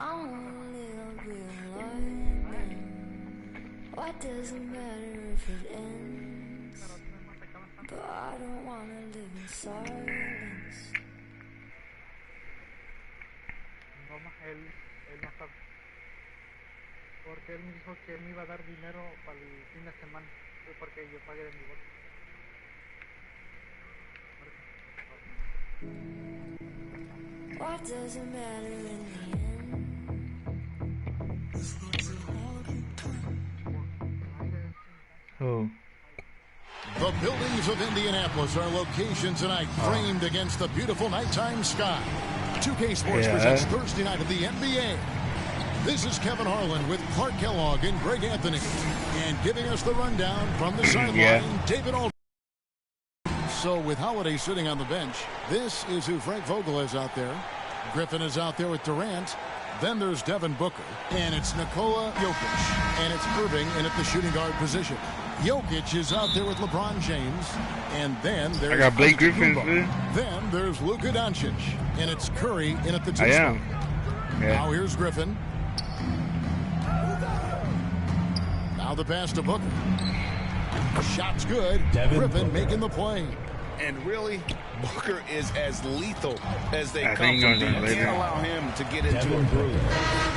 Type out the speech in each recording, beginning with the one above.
only a real life. What does it matter if it ends? But I don't wanna live in silence. No, él no está. Porque él me dijo que me iba a dar dinero para el fin de semana. Porque yo pagué de mi bolsa. What does it matter in the end? Oh. The buildings of Indianapolis are location tonight, framed against the beautiful nighttime sky. 2K Sports presents Thursday night of the NBA. This is Kevin Harlan with Clark Kellogg and Greg Anthony. And giving us the rundown from the sideline, David Aldridge. So with Holiday sitting on the bench, this is who Frank Vogel is out there. Griffin is out there with Durant. Then there's Devin Booker. And it's Nikola Jokic. And it's Irving in at the shooting guard position. Jokic is out there with LeBron James. And then there's... I got Blake Griffin. Then there's Luka Doncic. And it's Curry in at the two spot. Now here's Griffin. Now the pass to Booker. Shot's good. Griffin making the play. And really, Booker is as lethal as they come to be. Can't allow him to get into a groove.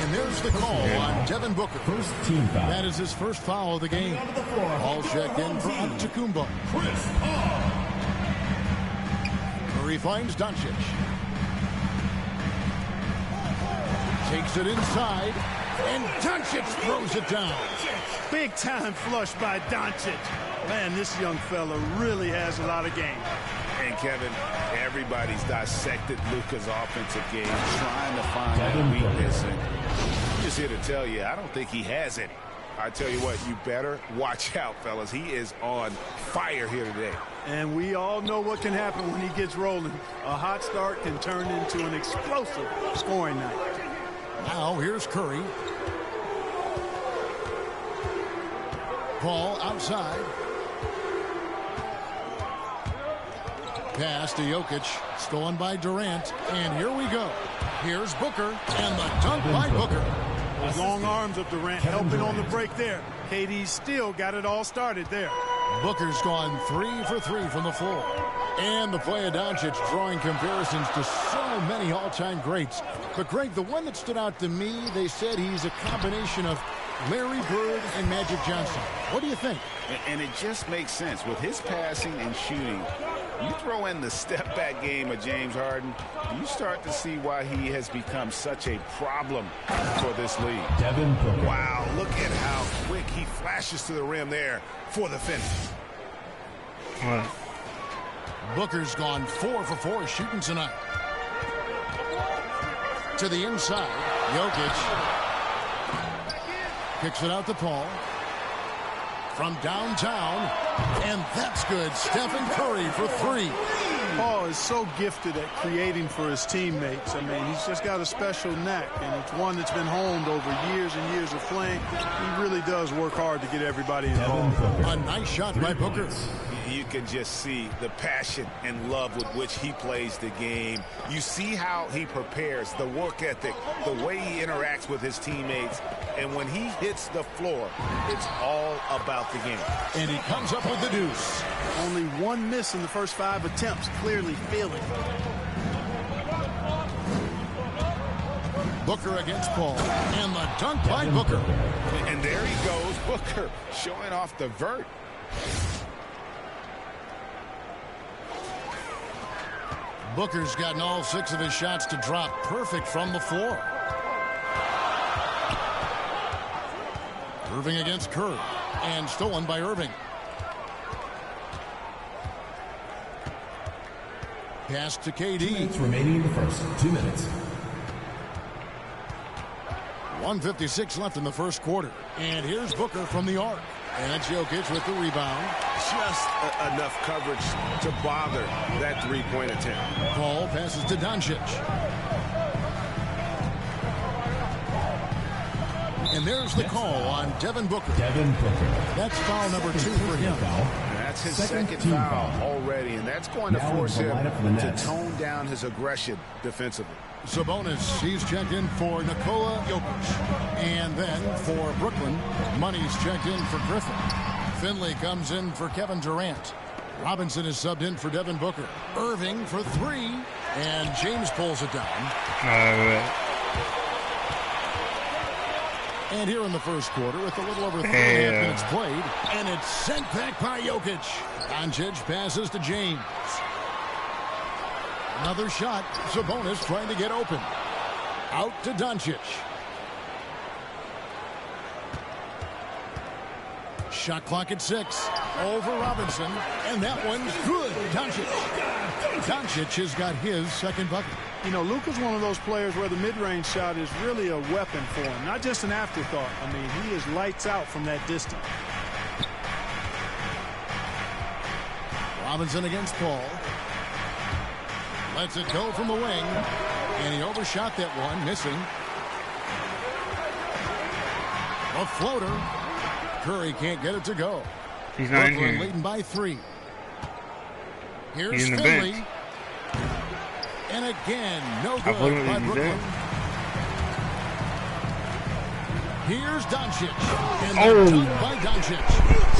And there's the call on Devin Booker. First team foul. That is his first foul of the game. Ball checked in for Antetokounmpo. Curry finds Doncic. Takes it inside. And Doncic throws it down. Big time flush by Doncic. Man, this young fella really has a lot of game. And Kevin, everybody's dissected Luka's offensive game, trying to find that weakness. And I'm just here to tell you, I don't think he has any. I tell you what, you better watch out, fellas. He is on fire here today. And we all know what can happen when he gets rolling. A hot start can turn into an explosive scoring night. Now here's Curry. Ball outside. Pass to Jokic, stolen by Durant, and here we go. Here's Booker, and the dunk by Booker. Those long arms of Durant helping on the break there. KD still got it all started there. Booker's gone 3 for 3 from the floor. And the play of Doncic drawing comparisons to so many all-time greats. But, Greg, the one that stood out to me, they said he's a combination of Larry Bird and Magic Johnson. What do you think? And it just makes sense. With his passing and shooting, you throw in the step-back game of James Harden, you start to see why he has become such a problem for this league. Wow, look at how quick he flashes to the rim there for the finish. Booker's gone 4 for 4 shooting tonight. To the inside, Jokic kicks it out to Paul. From downtown, and that's good. Stephen Curry for 3. Paul is so gifted at creating for his teammates. I mean, he's just got a special knack, and it's one that's been honed over years and years of playing. He really does work hard to get everybody involved. A nice shot by Booker. You can just see the passion and love with which he plays the game. You see how he prepares, the work ethic, the way he interacts with his teammates. And when he hits the floor, it's all about the game. And he comes up with the deuce. Only one miss in the first 5 attempts, clearly feeling. Booker against Paul. And the dunk by Booker. And there he goes, Booker, showing off the vert. Booker's gotten all 6 of his shots to drop perfect from the floor. Irving against Curry. And stolen by Irving. Pass to KD. 2 minutes remaining in the first. 2 minutes. 1:56 left in the first quarter. And here's Booker from the arc. And that's Jokic with the rebound. Just enough coverage to bother that three-point attempt. Paul passes to Doncic. And there's the call on Devin Booker. That's foul number 2 for him. That's his second foul already, and that's going to force him to tone down his aggression defensively. Sabonis, he's checked in for Nikola Jokic. And then for Brooklyn, Money's checked in for Griffin. Finley comes in for Kevin Durant. Robinson is subbed in for Devin Booker. Irving for 3. And James pulls it down. And here in the first quarter, with a little over 3.5 minutes played, and it's sent back by Jokic. Doncic passes to James. Another shot. Sabonis trying to get open. Out to Doncic. Shot clock at 6. Over Robinson. And that one's good. Doncic has got his second bucket. You know, Luka's one of those players where the mid-range shot is really a weapon for him, not just an afterthought. I mean, he is lights out from that distance. Robinson against Paul. Lets it go from the wing. And he overshot that one, missing. A floater. Curry can't get it to go. He's not in Brooklyn here. leading by 3. Here's He's in the Finley. bench. And again, no I good put him by in the Brooklyn. bench. Here's Doncic. And oh, by Doncic.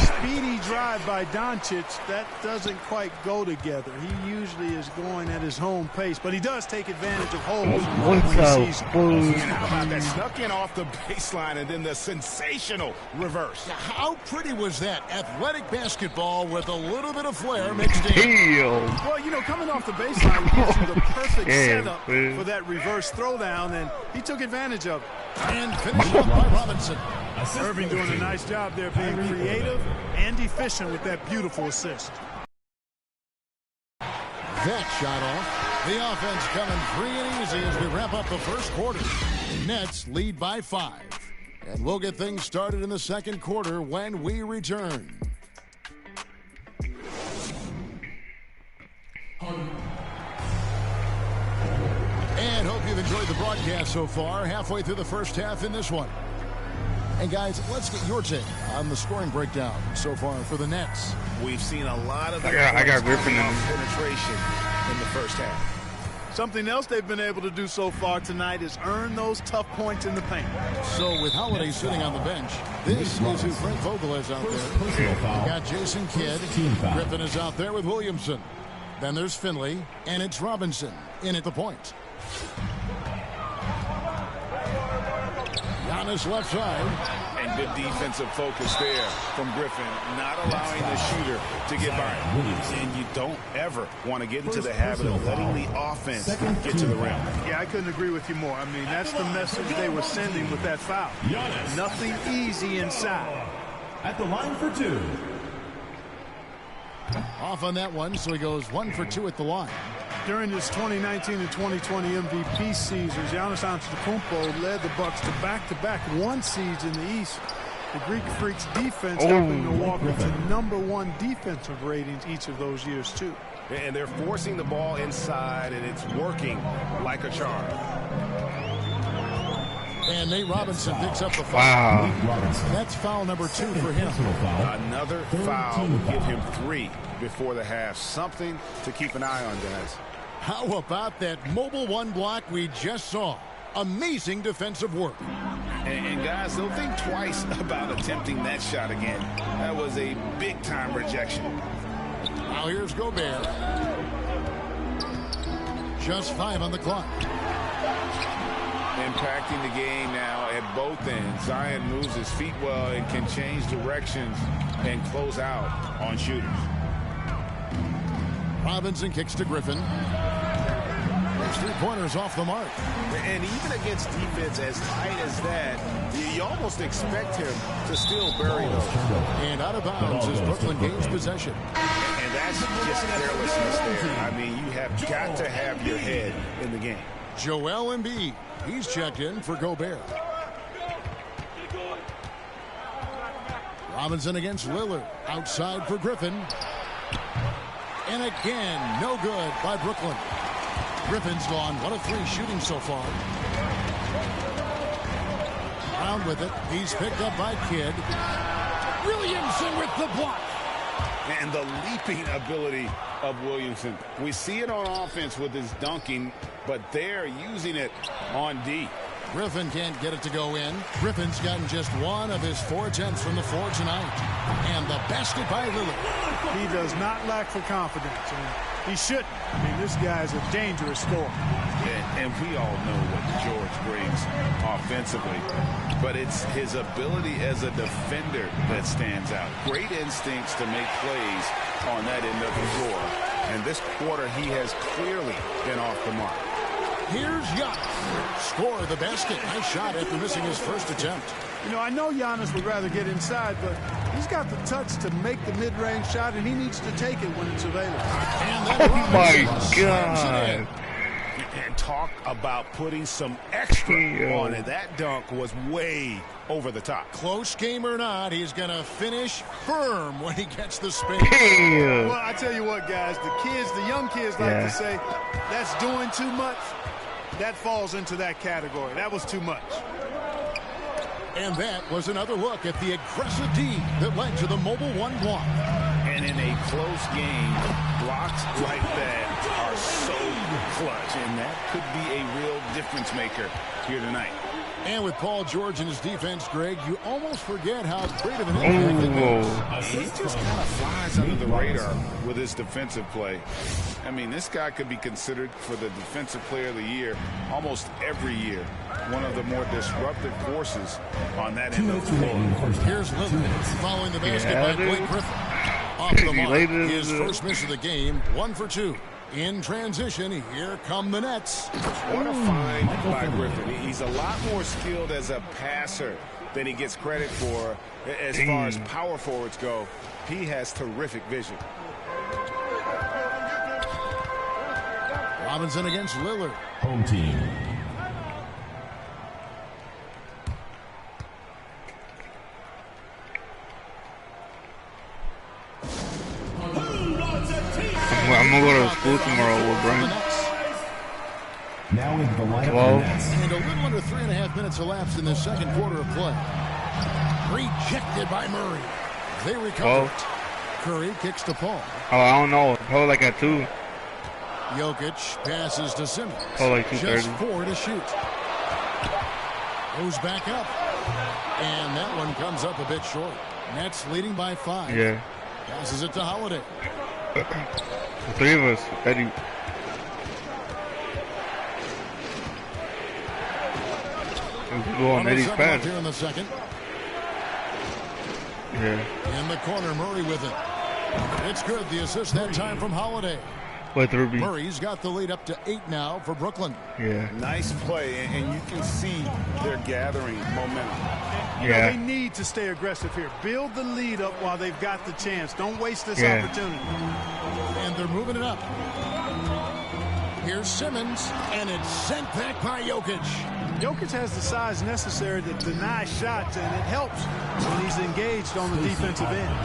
Speedy drive by Doncic. That doesn't quite go together. He usually is going at his home pace, but he does take advantage of holes when he sees them. And how about that? Snuck in off the baseline and then the sensational reverse. Now, how pretty was that? Athletic basketball with a little bit of flair mixed in. Damn. Well, you know, coming off the baseline gives you the perfect setup for that reverse throwdown, and he took advantage of it. And finished up by Robinson. Irving doing a nice job there being creative and efficient with that beautiful assist. That shot off. The offense coming free and easy as we wrap up the first quarter. Nets lead by 5. And we'll get things started in the second quarter when we return. And hope you've enjoyed the broadcast so far. Halfway through the first half in this one. And guys, let's get your take on the scoring breakdown so far for the Nets. We've seen a lot of I got Griffin in penetration in the first half. Something else they've been able to do so far tonight is earn those tough points in the paint. So with Holiday sitting on the bench, this is who Frank Vogel is out there. We got Jason Kidd. Griffin is out there with Williamson. Then there's Finley, and it's Robinson in at the point. Giannis left side. And good defensive focus there from Griffin, not allowing the shooter to get by. And you don't ever want to get into the habit of letting the offense get to the rim. Yeah, I couldn't agree with you more. I mean, that's the message they were sending with that foul. Nothing easy inside. At the line for 2. Off on that one, so he goes 1 for 2 at the line. During his 2019 and 2020 MVP seasons, Giannis Antetokounmpo led the Bucks to back-to-back 1 seeds in the East. The Greek Freaks defense helping Milwaukee to #1 defensive ratings each of those years, too. And they're forcing the ball inside, and it's working like a charm. And Nate Robinson picks up the foul. Wow. That's foul number 2 for him. Another foul will give him 3 before the half. Something to keep an eye on, guys. How about that mobile 1 block we just saw? Amazing defensive work. And guys, don't think twice about attempting that shot again. That was a big-time rejection. Now here's Gobert. Just 5 on the clock. Impacting the game now at both ends. Zion moves his feet well and can change directions and close out on shooters. Robinson kicks to Griffin. There's 3-pointers off the mark. And even against defense as tight as that, you almost expect him to still bury those. And out of bounds as Brooklyn gains possession. And that's just carelessness there. I mean, you have got to have your head in the game. Joel Embiid. He's checked in for Gobert. Robinson against Lillard. Outside for Griffin. And again, no good by Brooklyn. Griffin's gone 1 of 3 shooting so far. Brown with it. He's picked up by Kidd. Williamson with the block. and the leaping ability of Williamson. We see it on offense with his dunking, but they're using it on D. Griffin can't get it to go in. Griffin's gotten just one of his 4 attempts from the floor tonight. And the basket by Lillard. He does not lack for confidence, and he shouldn't. I mean, this guy's a dangerous scorer. And we all know what George brings offensively, but it's his ability as a defender that stands out. Great instincts to make plays on that end of the floor. And this quarter, he has clearly been off the mark. Here's Giannis. Score the basket. Nice shot after missing his first attempt. You know, I know Giannis would rather get inside, but he's got the touch to make the mid-range shot, and he needs to take it when it's available. And then Oh my Robinson slams it in. God. And talk about putting some extra on it. That dunk was way over the top. Close game or not, he's going to finish firm when he gets the spin. Damn. Well, I tell you what, guys, the young kids like to say, that's doing too much. That falls into that category. That was too much. And that was another look at the aggressive D that led to the mobile 1 block. And in a close game, blocks like that are so clutch, and that could be a real difference maker here tonight. And with Paul George in his defense, Greg, you almost forget how great of an impact it makes. He just kind of flies under the radar with his defensive play. I mean, this guy could be considered for the Defensive Player of the Year almost every year. One of the more disruptive forces on that end of the floor. Here's Lillard following the basket by Blake Griffin. Off the mark, his first miss of the game, 1 for 2. In transition, here come the Nets. What a find by Griffin. He's a lot more skilled as a passer than he gets credit for. As far as power forwards go, he has terrific vision. Robinson against Lillard. Home team. I'm gonna go to school tomorrow with Brian. Now into the lineup. 12. And a little under 3.5 minutes elapsed in the second quarter of play. Rejected by Murray. They recover. 12. Curry kicks to Paul. Oh, I don't know. Probably like at 2. Jokic passes to Simmons. Oh, like 2:30. Just 4 to shoot. Goes back up. And that one comes up a bit short. Nets leading by 5. Yeah. Passes it to Holiday. The 3 of us. Eddie. Go on Eddie's 107 left pass. here in the second. Yeah. In the corner, Murray with it. It's good. The assist that time from Holiday. Wait, there will be. Murray's got the lead up to 8 now for Brooklyn. Yeah. Nice play, and you can see they're gathering momentum. You know, they need to stay aggressive here. Build the lead up while they've got the chance. Don't waste this opportunity. And they're moving it up. Here's Simmons, and it's sent back by Jokic. Jokic has the size necessary to deny shots, and it helps when he's engaged on the defensive end.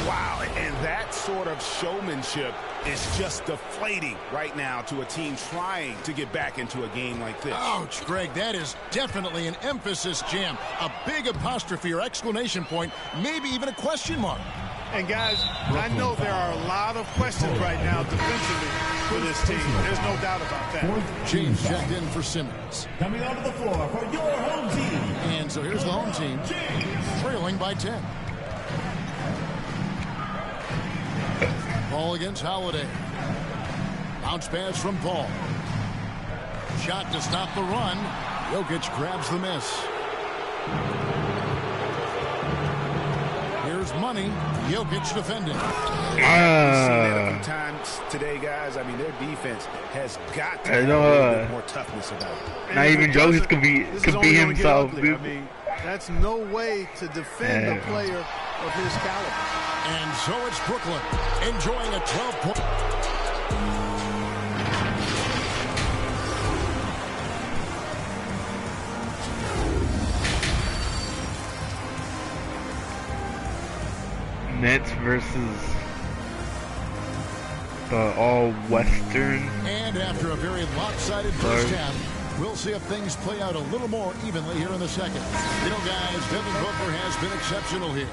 Wow, and that sort of showmanship is just deflating right now to a team trying to get back into a game like this. Ouch, Greg, that is definitely an emphasis jam. A big apostrophe or exclamation point, maybe even a question mark. And guys, I know there are a lot of questions right now defensively for this team. There's no doubt about that. James checked in for Simmons. Coming onto the floor for your home team. And so here's the home team, trailing by 10. Ball against Holiday. Bounce pass from Paul. Shot to stop the run. Jokic grabs the miss. Here's money. Jokic defending. We've seen that a few times today, guys. I mean, their defense has got to have a little bit more toughness about it. Not even Jokic could be himself. I mean, that's no way to defend a player of his caliber. And so it's Brooklyn enjoying a 12-point. Nets versus the all-Western. And after a very lopsided first half, we'll see if things play out a little more evenly here in the second. You know, guys, Devin Booker has been exceptional here.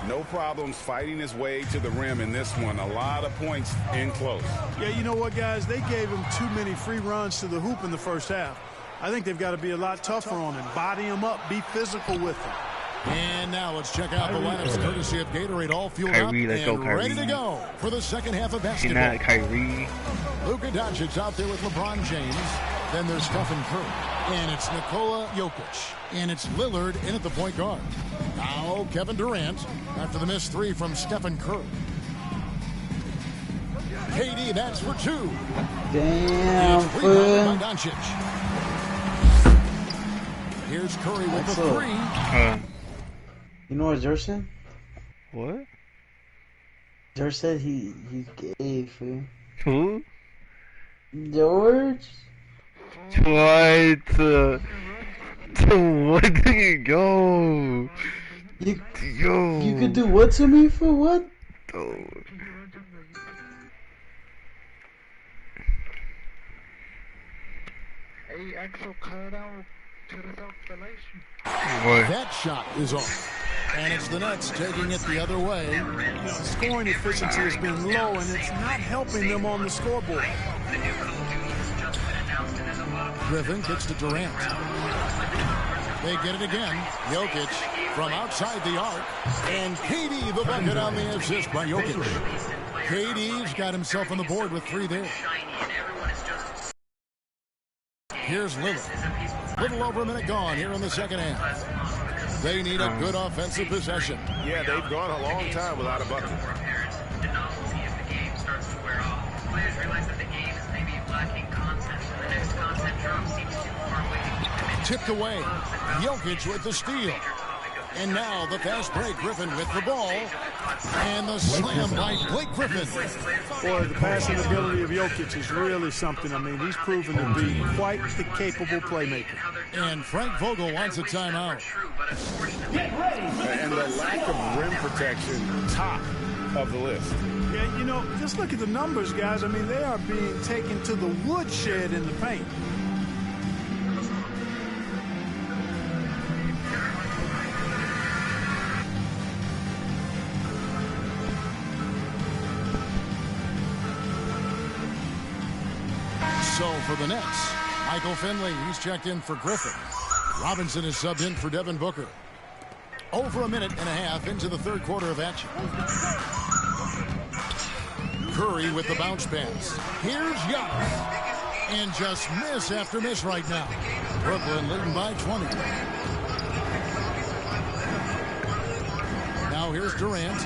No problems fighting his way to the rim in this one. A lot of points in close. Yeah, you know what, guys? They gave him too many free runs to the hoop in the first half. I think they've got to be a lot tougher on him. Body him up. Be physical with him. And now let's check out the lineups courtesy of Gatorade, all fueled Kyrie, up let's go, and Kyrie. ready to go for the second half of See basketball. that, Kyrie. Luka Doncic out there with LeBron James. Then there's Stephen Curry. And it's Nikola Jokic. And it's Lillard in at the point guard. Now Kevin Durant after the missed three from Stephen Curry. KD, that's for two. Damn, It's rebounded fool. by Doncic. Here's Curry with the Attzel. three. You know what George said? What? George said he's gay, fool. Who? George? What? What did you go? You Yo. you could do what to me for what? Oh. Hey, Axel, cut it out to the calculation. What? That shot is off. And it's the Nets taking it the other way. You know, scoring efficiency has been low, and it's not helping them on the scoreboard. Griffin kicks to Durant. They get it again. Jokic from outside the arc. And KD the bucket on the assist by Jokic. KD's got himself on the board with three there. Here's Lillard. Little over a minute gone here in the second half. They need a good offensive possession. Yeah, they've gone a long time without a bucket. Tipped away. Jokic with the steal. And now the fast break. Griffin with the ball. And the slam by Blake Griffin. Boy, the passing ability of Jokic is really something. I mean, he's proven to be quite the capable playmaker. And Frank Vogel wants a timeout. And the lack of rim protection, top of the list. Yeah, you know, just look at the numbers, guys. I mean, they are being taken to the woodshed in the paint. So for the Nets, Michael Finley, he's checked in for Griffin. Robinson is subbed in for Devin Booker. Over a minute and a half into the third quarter of action. Curry with the bounce pass. Here's Giannis. And just miss after miss right now. Brooklyn leading by 20. Now here's Durant.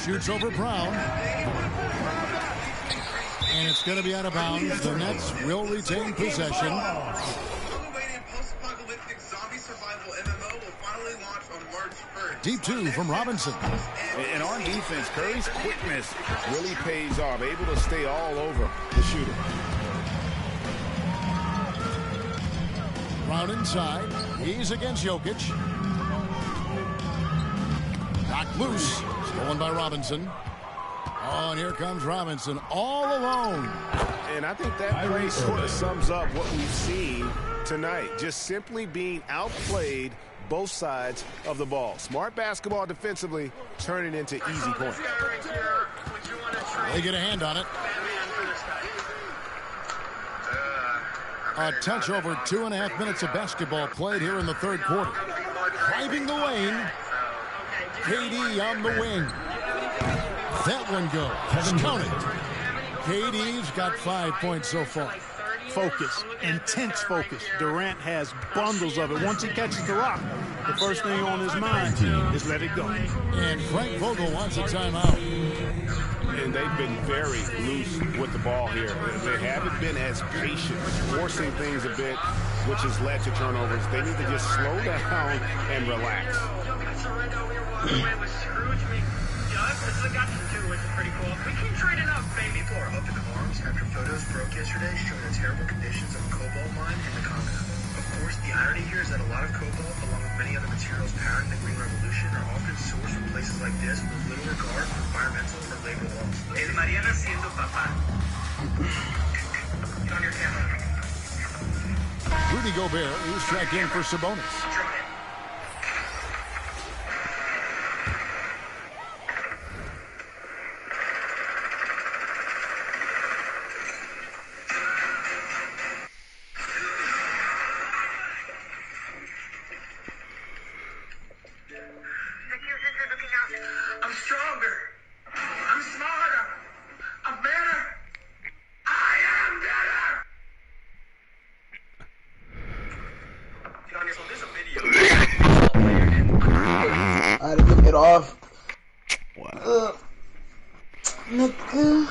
Shoots over Brown. And it's going to be out of bounds. The Nets will retain possession. Deep two from Robinson. And on defense, Curry's quickness really pays off. Able to stay all over the shooter. Brown inside. He's against Jokic. Knocked loose. Stolen by Robinson. Oh, and here comes Robinson all alone. And I think that play sort of sums up what we've seen tonight. Just simply being outplayed both sides of the ball. Smart basketball defensively, turning into easy points. They get a hand on it. A touch over 2.5 minutes of basketball played here in the third quarter. Driving the lane. KD on the wing. That one goes. Count it. KD's got 5 points so far. Focus, intense focus. Durant has bundles of it. Once he catches the rock, the first thing on his mind is let it go. And Frank Vogel wants a timeout. And they've been very loose with the ball here. They haven't been as patient, forcing things a bit, which has led to turnovers. They need to just slow down and relax. This is a gotcha too, which is pretty cool. We can trade it up, baby. Floor up in the arms after photos broke yesterday showing the terrible conditions of a cobalt mine in the Congo. Of course, the irony here is that a lot of cobalt, along with many other materials powering the Green Revolution, are often sourced from places like this with little regard for environmental or labor laws. El Mariana siendo papá. Get on your camera. Rudy Gobert, who's checked in for Sabonis. off. What? Nigga.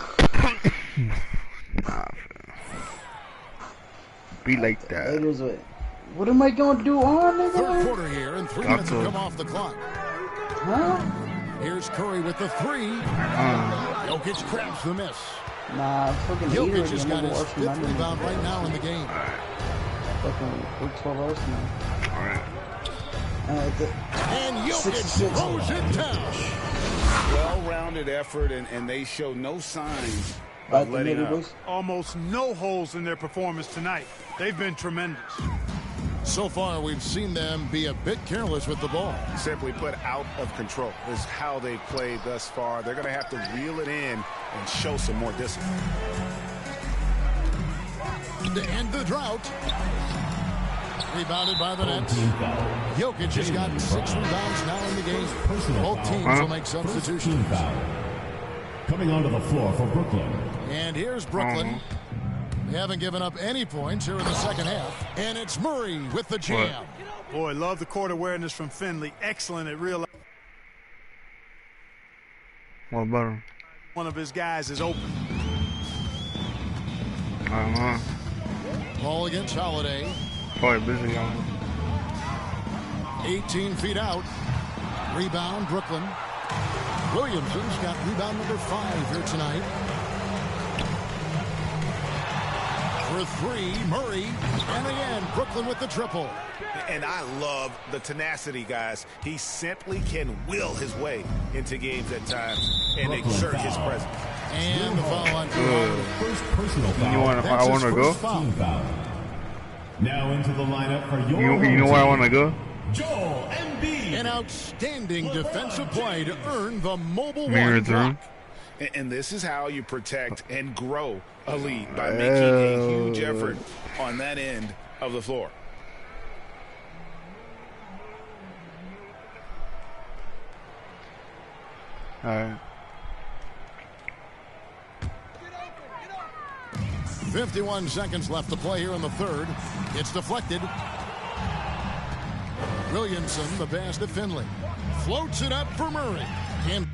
Nah, be like that. Haters, wait. What am I gonna do on nigga? Third quarter here, and 3 minutes have come off the clock. Huh? Here's Curry with the three. Jokic grabs the miss. Nah, fucking Jokic has got his 5th rebound right now in the game. Fucking, we're 12 hours now. Alright. And Jokic throws it down. Well-rounded effort, and they show no signs of letting up. Almost no holes in their performance tonight. They've been tremendous. So far, we've seen them be a bit careless with the ball. Simply put, out of control is how they've played thus far. They're going to have to reel it in and show some more discipline. To end the drought. Rebounded by the Nets. Jokic has got 6 rebounds now in the game. Both teams will make substitutions. Coming onto the floor for Brooklyn. And here's Brooklyn. They haven't given up any points here in the second half. And it's Murray with the jam. Boy, love the court awareness from Finley. Excellent at realizing What about him? one of his guys is open. I don't know. Ball against Holiday. Probably busy on him. 18 feet out. Rebound, Brooklyn. Williamson's got rebound number 5 here tonight. For 3, Murray. And again, Brooklyn with the triple. And I love the tenacity, guys. He simply can will his way into games at times and exert his presence. And the foul on Toronto. First personal foul. You want? I want to go. Team foul. Now into the lineup for your You know where I want to go? Joel Embiid. An outstanding defensive play to earn the mobile Mirror one block. And this is how you protect and grow a lead, by making a huge effort on that end of the floor. All right. 51 seconds left to play here in the third. It's deflected. Williamson, the pass to Finley. Floats it up for Murray. And